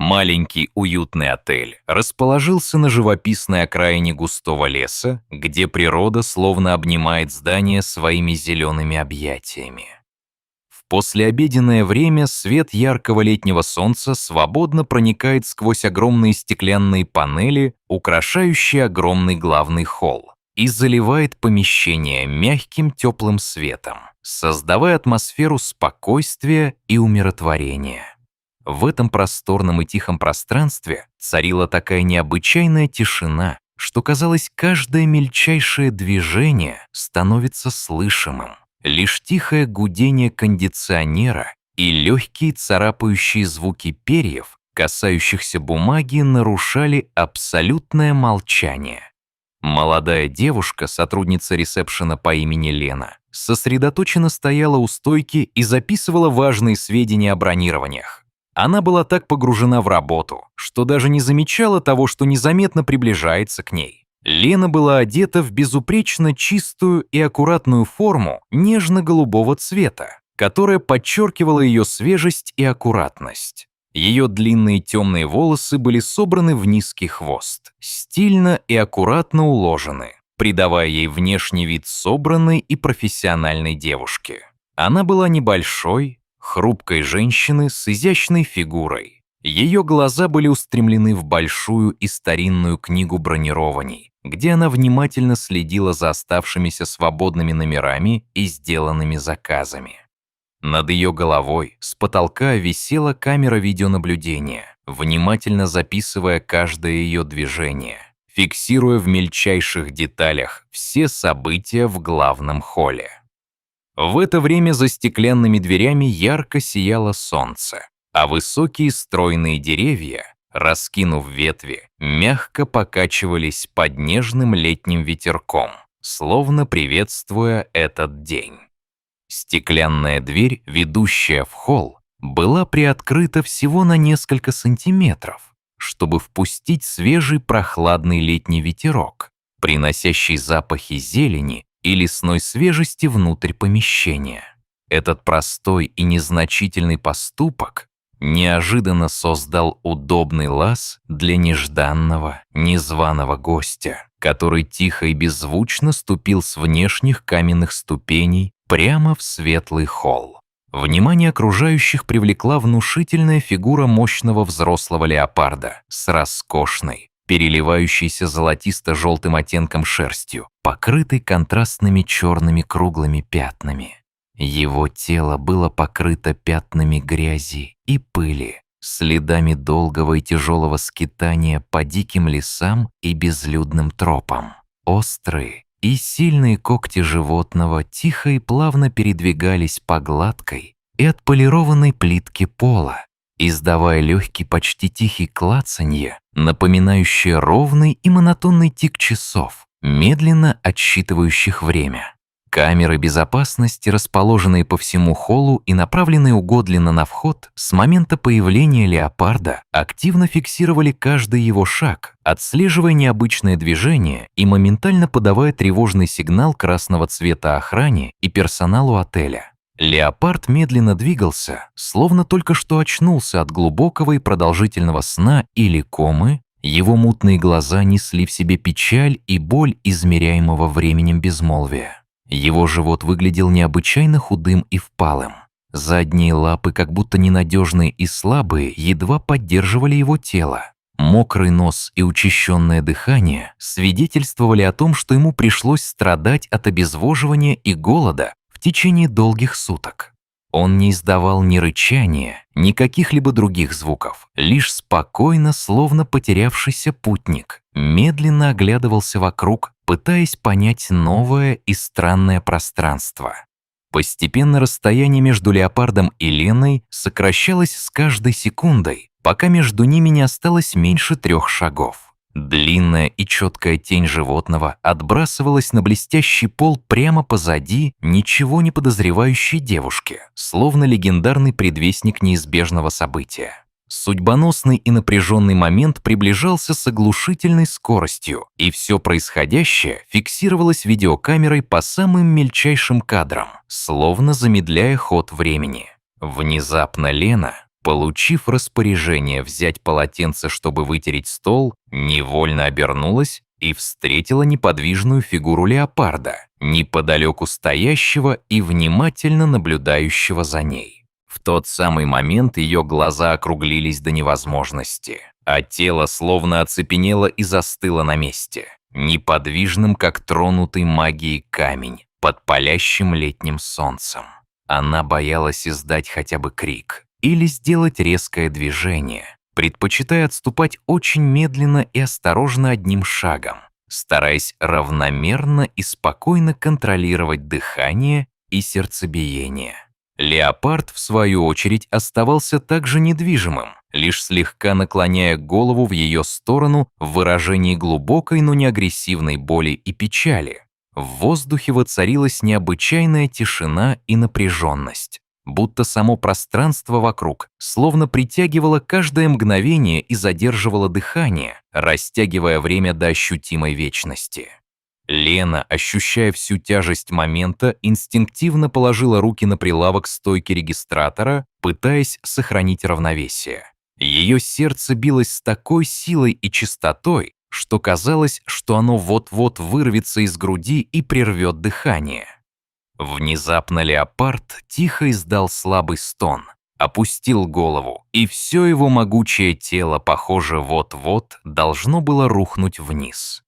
Маленький уютный отель расположился на живописной окраине густого леса, где природа словно обнимает здание своими зелеными объятиями. В послеобеденное время свет яркого летнего солнца свободно проникает сквозь огромные стеклянные панели, украшающие огромный главный холл, и заливает помещение мягким теплым светом, создавая атмосферу спокойствия и умиротворения. В этом просторном и тихом пространстве царила такая необычайная тишина, что, казалось, каждое мельчайшее движение становится слышимым. Лишь тихое гудение кондиционера и легкие царапающие звуки перьев, касающихся бумаги, нарушали абсолютное молчание. Молодая девушка, сотрудница ресепшена по имени Лена, сосредоточенно стояла у стойки и записывала важные сведения о бронированиях. Она была так погружена в работу, что даже не замечала того, что незаметно приближается к ней. Лена была одета в безупречно чистую и аккуратную форму нежно-голубого цвета, которая подчеркивала ее свежесть и аккуратность. Ее длинные темные волосы были собраны в низкий хвост, стильно и аккуратно уложены, придавая ей внешний вид собранной и профессиональной девушки. Она была небольшой, хрупкой женщины с изящной фигурой. Ее глаза были устремлены в большую и старинную книгу бронирований, где она внимательно следила за оставшимися свободными номерами и сделанными заказами. Над ее головой с потолка висела камера видеонаблюдения, внимательно записывая каждое ее движение, фиксируя в мельчайших деталях все события в главном холле. В это время за стеклянными дверями ярко сияло солнце, а высокие стройные деревья, раскинув ветви, мягко покачивались под нежным летним ветерком, словно приветствуя этот день. Стеклянная дверь, ведущая в холл, была приоткрыта всего на несколько сантиметров, чтобы впустить свежий прохладный летний ветерок, приносящий запахи зелени и лесной свежести внутрь помещения. Этот простой и незначительный поступок неожиданно создал удобный лаз для нежданного, незваного гостя, который тихо и беззвучно ступил с внешних каменных ступеней прямо в светлый холл. Внимание окружающих привлекла внушительная фигура мощного взрослого леопарда с роскошной, переливающейся золотисто-желтым оттенком шерстью, покрытой контрастными черными круглыми пятнами. Его тело было покрыто пятнами грязи и пыли, следами долгого и тяжелого скитания по диким лесам и безлюдным тропам. Острые и сильные когти животного тихо и плавно передвигались по гладкой и отполированной плитке пола, издавая легкий, почти тихий клацанье, напоминающее ровный и монотонный тик часов, медленно отсчитывающих время. Камеры безопасности, расположенные по всему холлу и направленные угодленно на вход, с момента появления леопарда активно фиксировали каждый его шаг, отслеживая необычное движение и моментально подавая тревожный сигнал красного цвета охране и персоналу отеля. Леопард медленно двигался, словно только что очнулся от глубокого и продолжительного сна или комы. Его мутные глаза несли в себе печаль и боль измеряемого временем безмолвия. Его живот выглядел необычайно худым и впалым. Задние лапы, как будто ненадежные и слабые, едва поддерживали его тело. Мокрый нос и учащенное дыхание свидетельствовали о том, что ему пришлось страдать от обезвоживания и голода в течение долгих суток. Он не издавал ни рычания, ни каких-либо других звуков, лишь спокойно, словно потерявшийся путник, медленно оглядывался вокруг, пытаясь понять новое и странное пространство. Постепенно расстояние между леопардом и Леной сокращалось с каждой секундой, пока между ними не осталось меньше 3 шагов. Длинная и четкая тень животного отбрасывалась на блестящий пол прямо позади ничего не подозревающей девушки, словно легендарный предвестник неизбежного события. Судьбоносный и напряженный момент приближался с оглушительной скоростью, и все происходящее фиксировалось видеокамерой по самым мельчайшим кадрам, словно замедляя ход времени. Внезапно Лена Получив распоряжение взять полотенце, чтобы вытереть стол, невольно обернулась и встретила неподвижную фигуру леопарда, неподалеку стоящего и внимательно наблюдающего за ней. В тот самый момент ее глаза округлились до невозможности, а тело словно оцепенело и застыло на месте, неподвижным, как тронутый магией камень под палящим летним солнцем. Она боялась издать хотя бы крик или сделать резкое движение, предпочитая отступать очень медленно и осторожно одним шагом, стараясь равномерно и спокойно контролировать дыхание и сердцебиение. Леопард, в свою очередь, оставался также недвижимым, лишь слегка наклоняя голову в ее сторону в выражении глубокой, но не агрессивной боли и печали. В воздухе воцарилась необычайная тишина и напряженность, будто само пространство вокруг словно притягивало каждое мгновение и задерживало дыхание, растягивая время до ощутимой вечности. Лена, ощущая всю тяжесть момента, инстинктивно положила руки на прилавок стойки регистратора, пытаясь сохранить равновесие. Ее сердце билось с такой силой и частотой, что казалось, что оно вот-вот вырвется из груди и прервет дыхание. Внезапно леопард тихо издал слабый стон, опустил голову, и все его могучее тело, похоже, вот-вот должно было рухнуть вниз.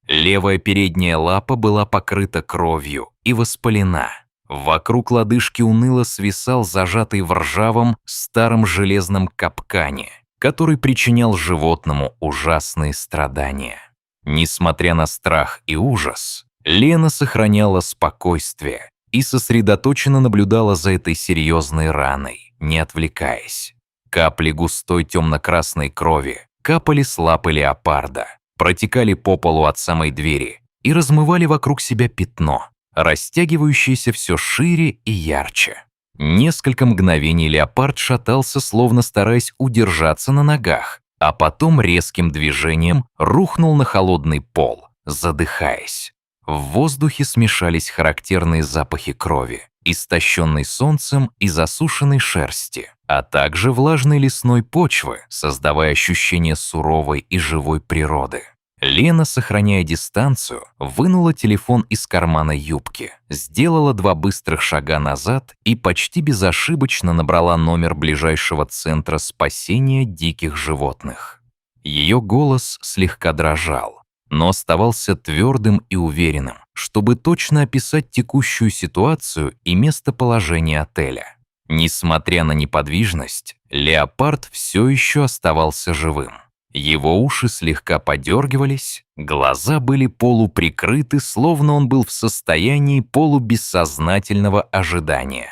Левая передняя лапа была покрыта кровью и воспалена. Вокруг лодыжки уныло свисал зажатый в ржавом старом железном капкане, который причинял животному ужасные страдания. Несмотря на страх и ужас, Лена сохраняла спокойствие и сосредоточенно наблюдала за этой серьезной раной, не отвлекаясь. Капли густой темно-красной крови капали с лапы леопарда, протекали по полу от самой двери и размывали вокруг себя пятно, растягивающееся все шире и ярче. Несколько мгновений леопард шатался, словно стараясь удержаться на ногах, а потом резким движением рухнул на холодный пол, задыхаясь. В воздухе смешались характерные запахи крови, истощенной солнцем и засушенной шерсти, а также влажной лесной почвы, создавая ощущение суровой и живой природы. Лена, сохраняя дистанцию, вынула телефон из кармана юбки, сделала 2 быстрых шага назад и почти безошибочно набрала номер ближайшего центра спасения диких животных. Ее голос слегка дрожал, но оставался твердым и уверенным, чтобы точно описать текущую ситуацию и местоположение отеля. Несмотря на неподвижность, леопард все еще оставался живым. Его уши слегка подергивались, глаза были полуприкрыты, словно он был в состоянии полубессознательного ожидания.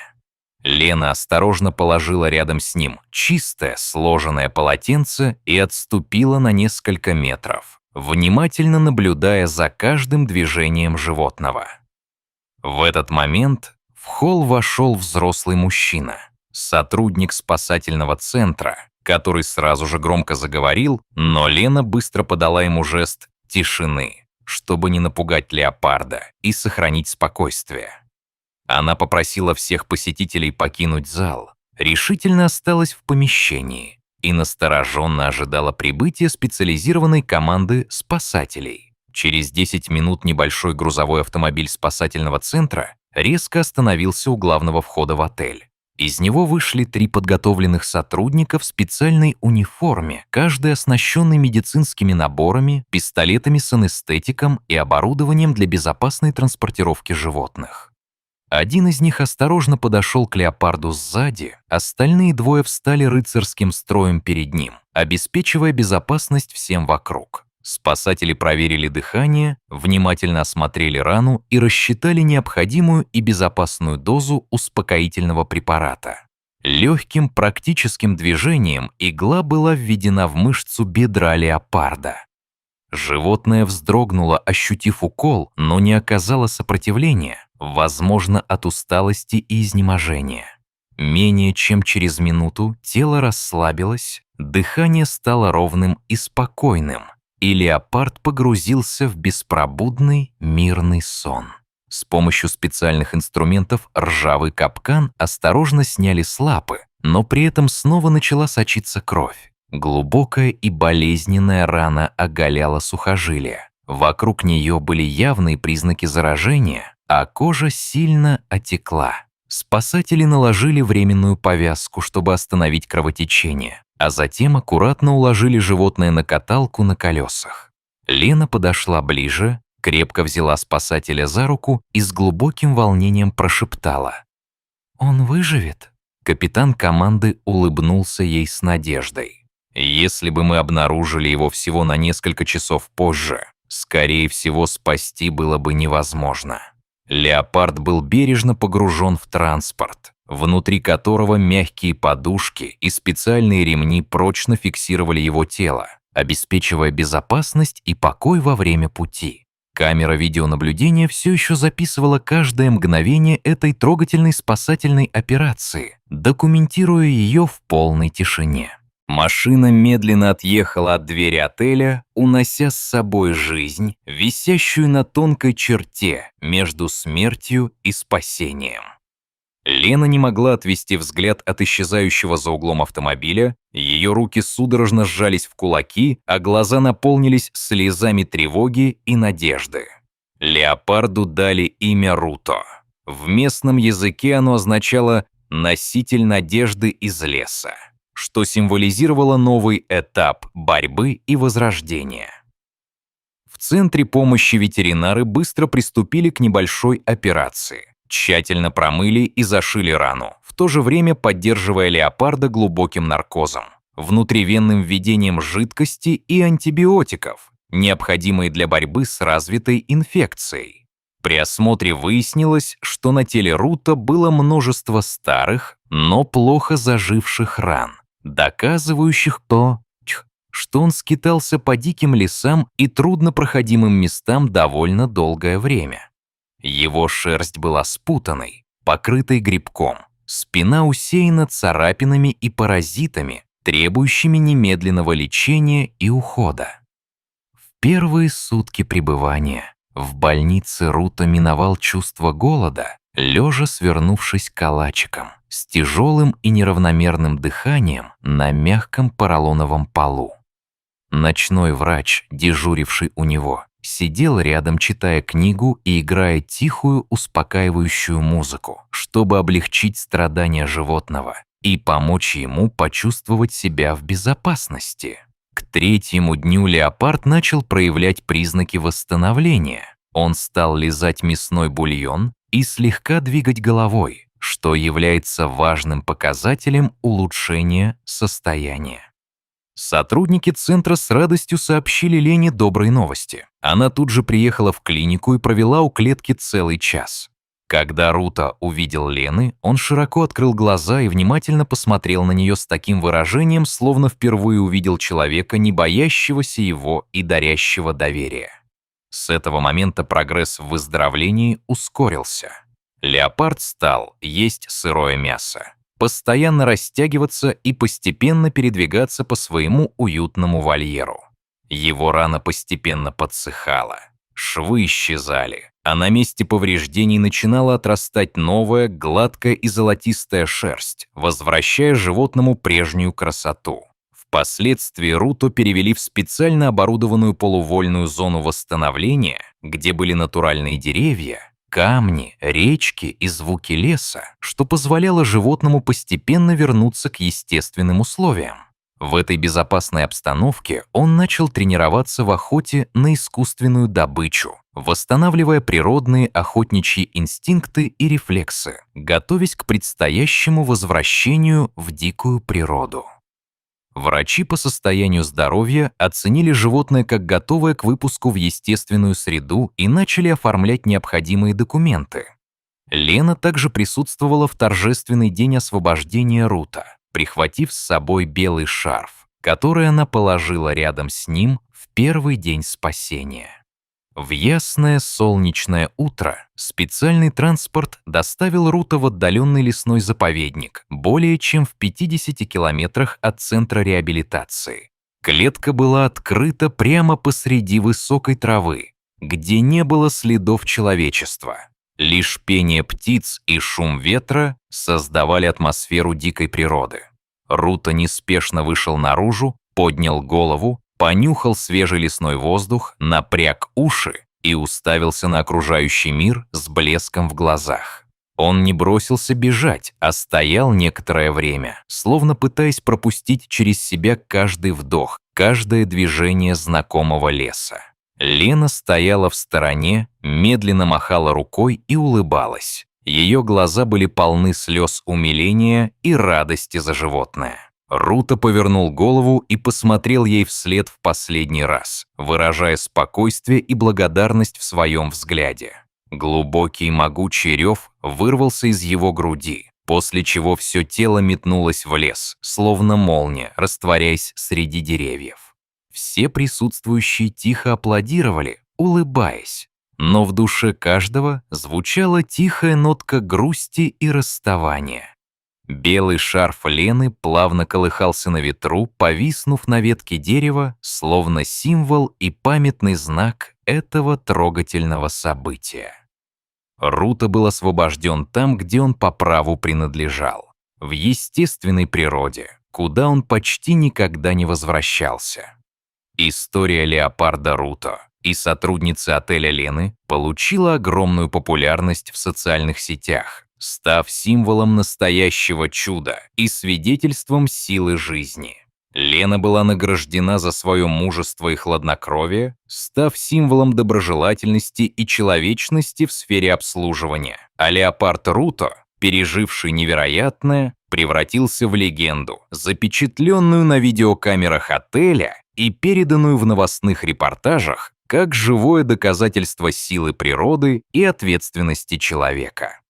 Лена осторожно положила рядом с ним чистое, сложенное полотенце и отступила на несколько метров, внимательно наблюдая за каждым движением животного. В этот момент в холл вошел взрослый мужчина, сотрудник спасательного центра, который сразу же громко заговорил, но Лена быстро подала ему жест тишины, чтобы не напугать леопарда и сохранить спокойствие. Она попросила всех посетителей покинуть зал, решительно осталась в помещении и настороженно ожидала прибытия специализированной команды спасателей. Через 10 минут небольшой грузовой автомобиль спасательного центра резко остановился у главного входа в отель. Из него вышли 3 подготовленных сотрудника в специальной униформе, каждый оснащенный медицинскими наборами, пистолетами с анестетиком и оборудованием для безопасной транспортировки животных. Один из них осторожно подошел к леопарду сзади, остальные 2 встали рыцарским строем перед ним, обеспечивая безопасность всем вокруг. Спасатели проверили дыхание, внимательно осмотрели рану и рассчитали необходимую и безопасную дозу успокоительного препарата. Легким практическим движением игла была введена в мышцу бедра леопарда. Животное вздрогнуло, ощутив укол, но не оказало сопротивления, возможно, от усталости и изнеможения. Менее чем через минуту тело расслабилось, дыхание стало ровным и спокойным, и леопард погрузился в беспробудный мирный сон. С помощью специальных инструментов ржавый капкан осторожно сняли с лапы, но при этом снова начала сочиться кровь. Глубокая и болезненная рана оголяла сухожилия. Вокруг нее были явные признаки заражения, а кожа сильно отекла. Спасатели наложили временную повязку, чтобы остановить кровотечение, а затем аккуратно уложили животное на каталку на колесах. Лена подошла ближе, крепко взяла спасателя за руку и с глубоким волнением прошептала: «Он выживет?» Капитан команды улыбнулся ей с надеждой. «Если бы мы обнаружили его всего на несколько часов позже, скорее всего, спасти было бы невозможно». Леопард был бережно погружен в транспорт, внутри которого мягкие подушки и специальные ремни прочно фиксировали его тело, обеспечивая безопасность и покой во время пути. Камера видеонаблюдения все еще записывала каждое мгновение этой трогательной спасательной операции, документируя ее в полной тишине. Машина медленно отъехала от двери отеля, унося с собой жизнь, висящую на тонкой черте между смертью и спасением. Лена не могла отвести взгляд от исчезающего за углом автомобиля, ее руки судорожно сжались в кулаки, а глаза наполнились слезами тревоги и надежды. Леопарду дали имя Руто. В местном языке оно означало «носитель надежды из леса», что символизировало новый этап борьбы и возрождения. В центре помощи ветеринары быстро приступили к небольшой операции. Тщательно промыли и зашили рану, в то же время поддерживая леопарда глубоким наркозом, внутривенным введением жидкости и антибиотиков, необходимые для борьбы с развитой инфекцией. При осмотре выяснилось, что на теле Руто было множество старых, но плохо заживших ран, доказывающих то, что он скитался по диким лесам и труднопроходимым местам довольно долгое время. Его шерсть была спутанной, покрытой грибком, спина усеяна царапинами и паразитами, требующими немедленного лечения и ухода. В первые сутки пребывания в больнице Руто миновал чувство голода, лежа свернувшись калачиком, с тяжелым и неравномерным дыханием на мягком поролоновом полу. Ночной врач, дежуривший у него, сидел рядом, читая книгу и играя тихую, успокаивающую музыку, чтобы облегчить страдания животного и помочь ему почувствовать себя в безопасности. К третьему дню леопард начал проявлять признаки восстановления. Он стал лизать мясной бульон и слегка двигать головой, что является важным показателем улучшения состояния. Сотрудники центра с радостью сообщили Лене добрые новости. Она тут же приехала в клинику и провела у клетки целый час. Когда Руто увидел Лены, он широко открыл глаза и внимательно посмотрел на нее с таким выражением, словно впервые увидел человека, не боящегося его и дарящего доверие. С этого момента прогресс в выздоровлении ускорился. Леопард стал есть сырое мясо, постоянно растягиваться и постепенно передвигаться по своему уютному вольеру. Его рана постепенно подсыхала, швы исчезали, а на месте повреждений начинала отрастать новая, гладкая и золотистая шерсть, возвращая животному прежнюю красоту. Впоследствии Руто перевели в специально оборудованную полувольную зону восстановления, где были натуральные деревья, камни, речки и звуки леса, что позволяло животному постепенно вернуться к естественным условиям. В этой безопасной обстановке он начал тренироваться в охоте на искусственную добычу, восстанавливая природные охотничьи инстинкты и рефлексы, готовясь к предстоящему возвращению в дикую природу. Врачи по состоянию здоровья оценили животное как готовое к выпуску в естественную среду и начали оформлять необходимые документы. Лена также присутствовала в торжественный день освобождения Руто, прихватив с собой белый шарф, который она положила рядом с ним в первый день спасения. В ясное солнечное утро специальный транспорт доставил Руто в отдаленный лесной заповедник, более чем в 50 километрах от центра реабилитации. Клетка была открыта прямо посреди высокой травы, где не было следов человечества. Лишь пение птиц и шум ветра создавали атмосферу дикой природы. Рута неспешно вышел наружу, поднял голову, понюхал свежий лесной воздух, напряг уши и уставился на окружающий мир с блеском в глазах. Он не бросился бежать, а стоял некоторое время, словно пытаясь пропустить через себя каждый вдох, каждое движение знакомого леса. Лена стояла в стороне, медленно махала рукой и улыбалась. Ее глаза были полны слез умиления и радости за животное. Рута повернул голову и посмотрел ей вслед в последний раз, выражая спокойствие и благодарность в своем взгляде. Глубокий могучий рев вырвался из его груди, после чего все тело метнулось в лес, словно молния, растворяясь среди деревьев. Все присутствующие тихо аплодировали, улыбаясь, но в душе каждого звучала тихая нотка грусти и расставания. Белый шарф Лены плавно колыхался на ветру, повиснув на ветке дерева, словно символ и памятный знак этого трогательного события. Рута был освобожден там, где он по праву принадлежал, в естественной природе, куда он почти никогда не возвращался. История леопарда Руто и сотрудницы отеля Лены получила огромную популярность в социальных сетях, став символом настоящего чуда и свидетельством силы жизни. Лена была награждена за свое мужество и хладнокровие, став символом доброжелательности и человечности в сфере обслуживания. А леопард Руто, переживший невероятное, превратился в легенду, запечатленную на видеокамерах отеля и переданную в новостных репортажах как живое доказательство силы природы и ответственности человека.